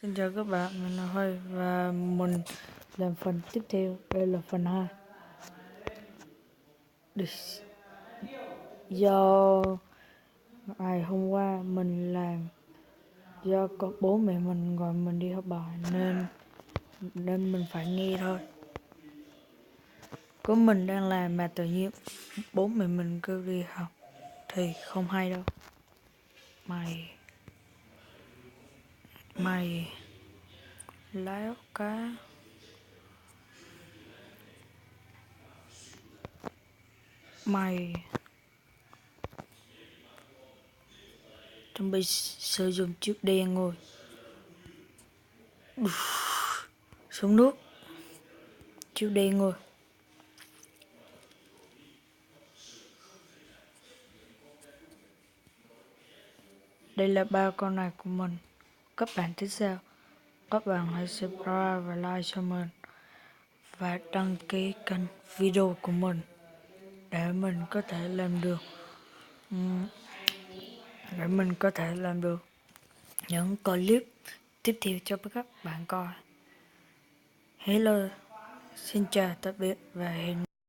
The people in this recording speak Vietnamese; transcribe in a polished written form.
Xin chào các bạn, mình là Huy và mình làm phần tiếp theo. Đây là phần 2. Do ngày hôm qua mình làm, do có bố mẹ mình gọi mình đi học bài nên mình phải nghe thôi. Có mình đang làm mà tự nhiên bố mẹ mình kêu đi học thì không hay đâu. Mày láo cá. Mày chuẩn bị sử dụng chiếc đèn rồi. Xuống nước. Chiếc đèn rồi. Đây là 3 con này của mình. Các bạn thích sao? Các bạn hãy subscribe và like cho mình và đăng ký kênh video của mình để mình có thể làm được những clip tiếp theo cho các bạn coi. Hello, xin chào tạm biệt và hẹn